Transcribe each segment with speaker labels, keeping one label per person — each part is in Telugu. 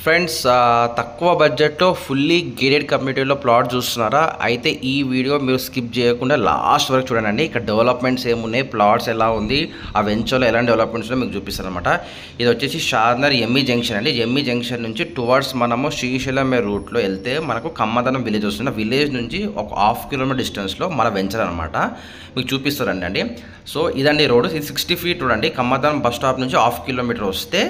Speaker 1: ఫ్రెండ్స్ తక్కువ బడ్జెట్‌లో ఫుల్లీ గేటెడ్ కమ్యూనిటీలో ప్లాట్ చూస్తున్నారా? అయితే ఈ వీడియో మీరు స్కిప్ చేయకుండా లాస్ట్ వరకు చూడండి. ఇక్కడ డెవలప్మెంట్స్ ఏమున్నాయి, ప్లాట్స్ ఎలా ఉంది, ఆ వెంచర్‌లో ఎలాంటి డెవలప్మెంట్స్ ఉన్నాయో మీకు చూపిస్తానన్నమాట. ఇది వచ్చేసి షాద్నగర్ ఎంఈ జంక్షన్ అండి. ఎంఈ జంక్షన్ నుంచి టువర్డ్స్ మనము శ్రీశైలం రూట్లో వెళ్తే మనకు కమ్మదనం విలేజ్ వస్తుంది. విలేజ్ నుంచి ఒక 1/2 కిలోమీటర్ డిస్టెన్స్లో మన వెంచర్ అనమాట. మీకు చూపిస్తారండి. సో ఇదండి రోడ్. ఇది 60 ఫీట్ రోడ్ అండి. కమ్మదనం బస్ స్టాప్ నుంచి 1/2 కిలోమీటర్ వస్తే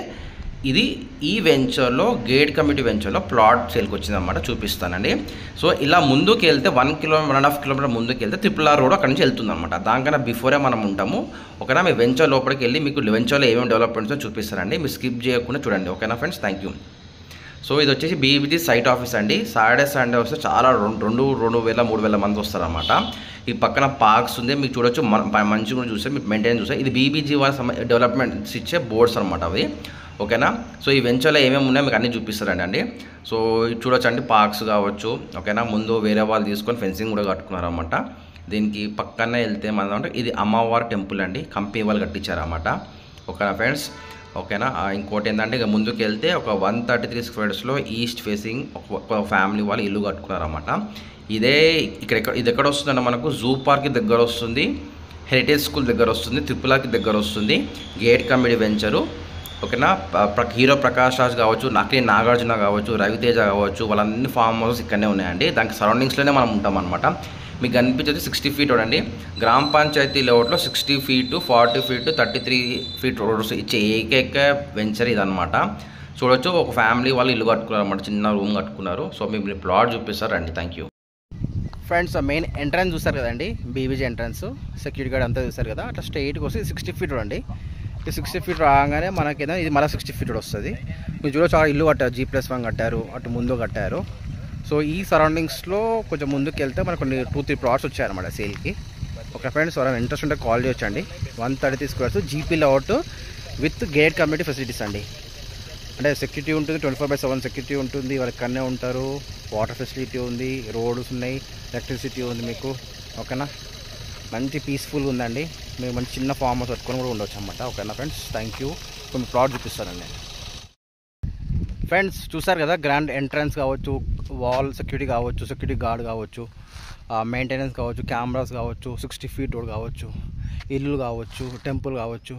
Speaker 1: ఇది ఈ వెంచర్లో గేట్ కమ్యూనిటీ వెంచర్లో ప్లాట్ సేల్కి వచ్చిందన్నమాట. చూపిస్తానండి. సో ఇలా ముందుకు వెళ్తే 1.5 కిలోమీటర్ ముందుకు వెళ్తే RRR రోడ్ అక్కడ నుంచి వెళ్తుందన్నమాట. దానికన్నా బిఫోరే మనం ఉంటాము. ఓకేనా? మీ వెంచర్ లోపలికి వెళ్ళి మీకు వెంచర్లో ఏమేమి డెవలప్మెంట్స్ చూపిస్తారండి. మీరు స్కిప్ చేయకుండా చూడండి. ఓకేనా ఫ్రెండ్స్? Thank you. సో ఇది వచ్చేసి బీబీజీ సైట్ ఆఫీస్ అండి. సాటర్డే వస్తే చాలా 2,000-3,000 మంది వస్తారన్నమాట. ఈ పక్కన పార్క్స్ ఉంది, మీకు చూడొచ్చు. మంచిగా చూస్తే మీకు మెయింటైన్ చూస్తే ఇది బీబీజీ వాళ్ళ డెవలప్మెంట్స్ ఇచ్చే బోర్డ్స్ అనమాట అవి. ఓకేనా? సో ఈ వెంచర్లో ఏమేమి ఉన్నాయో మీకు అన్నీ చూపిస్తారండి. సో చూడొచ్చండి, పార్క్స్ కావచ్చు. ఓకేనా? ముందు వేరే వాళ్ళు తీసుకొని ఫెన్సింగ్ కూడా కట్టుకున్నారన్నమాట. దీనికి పక్కనే వెళ్తే మనం అంటే ఇది అమ్మవారి టెంపుల్ అండి. కంపెనీ వాళ్ళు కట్టించారన్నమాట. ఓకేనా ఫ్రెండ్స్? ఓకేనా? ఇంకోటి ఏంటంటే ఇక ముందుకు వెళ్తే ఒక 133 స్క్వేర్స్లో ఈస్ట్ ఫేసింగ్ ఒక ఫ్యామిలీ వాళ్ళు ఇల్లు కట్టుకున్నారన్నమాట. ఇది ఎక్కడ వస్తుందంటే మనకు జూ పార్క్కి దగ్గర వస్తుంది, హెరిటేజ్ స్కూల్ దగ్గర వస్తుంది, RRRకి దగ్గర వస్తుంది, గేట్ కమ్యూనిటీ వెంచరు. ఓకేనా? హీరో ప్రకాష్ రాజ్ కావచ్చు, నకిలీ నాగార్జున కావచ్చు, రవితేజ కావచ్చు, వాళ్ళన్ని ఫామ్ హౌసెస్ ఇక్కడనే ఉన్నాయండి. దానికి సరౌండింగ్స్లోనే మనం ఉంటాం అనమాట. మీకు కనిపించేది 60 ఫీట్ రోడ్ అండి. గ్రామ పంచాయతీ లేఅవుట్లో 60 ఫీట్, 40 ఫీట్, 33 ఫీట్ రోడ్స్ ఇచ్చే ఏకైక వెంచర్ ఇదనమాట. చూడొచ్చు, ఒక ఫ్యామిలీ వాళ్ళు ఇల్లు కట్టుకున్నారు అనమాట. చిన్న రూమ్ కట్టుకున్నారు. సో మీకు ప్లాట్ చూపిస్తారు రండి. Thank you. Friends, main entrance చూస్తారు కదండి, బీబీజీ ఎంట్రన్స్, సెక్యూరిటీ గార్డ్ అంతా చూస్తారు కదా. అట్లా స్ట్రైట్కి వస్తే 60 ఫీట్ రోడ్ అండి. ఈ 60 ఫీట్ రాగానే మనకేదో ఇది మళ్ళీ 60 ఫీట్ రోడ్ వస్తుంది. మీరు చూడొచ్చు, చాలా ఇల్లు కట్టారు, G+1 కట్టారు, అటు ముందు కట్టారు. సో ఈ సరౌండింగ్స్లో కొంచెం ముందుకు వెళ్తే మనకు కొన్ని 2-3 ప్లాట్స్ వచ్చాయన్నమాట సేల్కి. ఓకే ఫ్రెండ్స్, ఎవరైనా ఇంట్రెస్ట్ ఉంటే కాల్ చేయొచ్చండి. 133 squares GP layout with gate community facilities అండి. అంటే సెక్యూరిటీ ఉంటుంది, 24/7 సెక్యూరిటీ ఉంటుంది, వాళ్ళకి కన్నే ఉంటారు, వాటర్ ఫెసిలిటీ ఉంది, రోడ్స్ ఉన్నాయి, ఎలక్ట్రిసిటీ ఉంది మీకు. ఓకేనా? మంచి పీస్ఫుల్గా ఉందండి. మీరు మంచి చిన్న ఫామ్ హౌస్ కట్టుకొని కూడా ఉండవచ్చు అన్నమాట. ఓకేనా ఫ్రెండ్స్? Thank you. కొన్ని ప్లాట్ చూపిస్తానండి. ఫ్రెండ్స్ చూసారు కదా, గ్రాండ్ ఎంట్రన్స్ కావచ్చు, వాల్ సెక్యూరిటీ కావచ్చు, సెక్యూరిటీ గార్డ్ కావచ్చు, మెయింటెనెన్స్ కావచ్చు, కెమెరాస్ కావచ్చు, 60 ఫీట్ రోడ్ కావచ్చు, ఇల్లు కావచ్చు, టెంపుల్ కావచ్చు.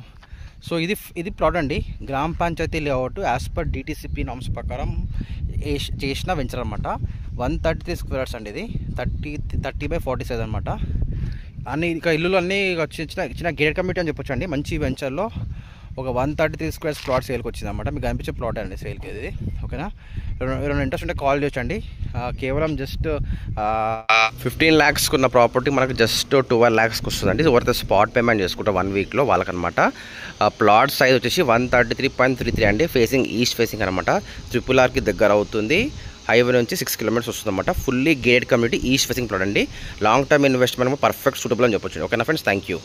Speaker 1: సో ఇది ప్లాట్ అండి. గ్రామ panchayat layout as per DTCP norms ప్రకారం చేసిన వెంచర్ అనమాట. 133 స్క్వేర్స్ అండి. ఇది 30/40 సైజ్ అనమాట. అన్ని ఇక ఇల్లులు అన్నీ చిన్న గేటెడ్ కమ్యూనిటీ అని చెప్పొచ్చు అండి. మంచి వెంచర్లో ఒక 133 స్క్వేర్స్ ప్లాట్ సేల్కి వచ్చింది అనమాట. మీకు కనిపించే ప్లాట్ అండి సేల్కి ఇది. ఓకేనా? ఎవరైనా ఇంట్రెస్ట్ ఉంటే కాల్ చేయొచ్చండి. కేవలం జస్ట్ 15 lakhస్కి ఉన్న ప్రాపర్టీ మనకు జస్ట్ 12 lakhస్కి వస్తుందండి. ఎవరైతే స్పాట్ పేమెంట్ చేసుకుంటే 1 వీక్లో వాళ్ళకనమాట. ప్లాట్ సైజ్ వచ్చేసి 133.33 అండి. ఫేసింగ్ ఈస్ట్ ఫేసింగ్ అనమాట. RRRకి దగ్గర అవుతుంది. హైవే నుంచి 6 కిలోమీటర్స్ వస్తుందన్నమాట. Fully gated community east facing plot అండి. Long term investment perfect suitable అని చెప్పొచ్చు. ఓకేనా ఫ్రెండ్స్? Thank you.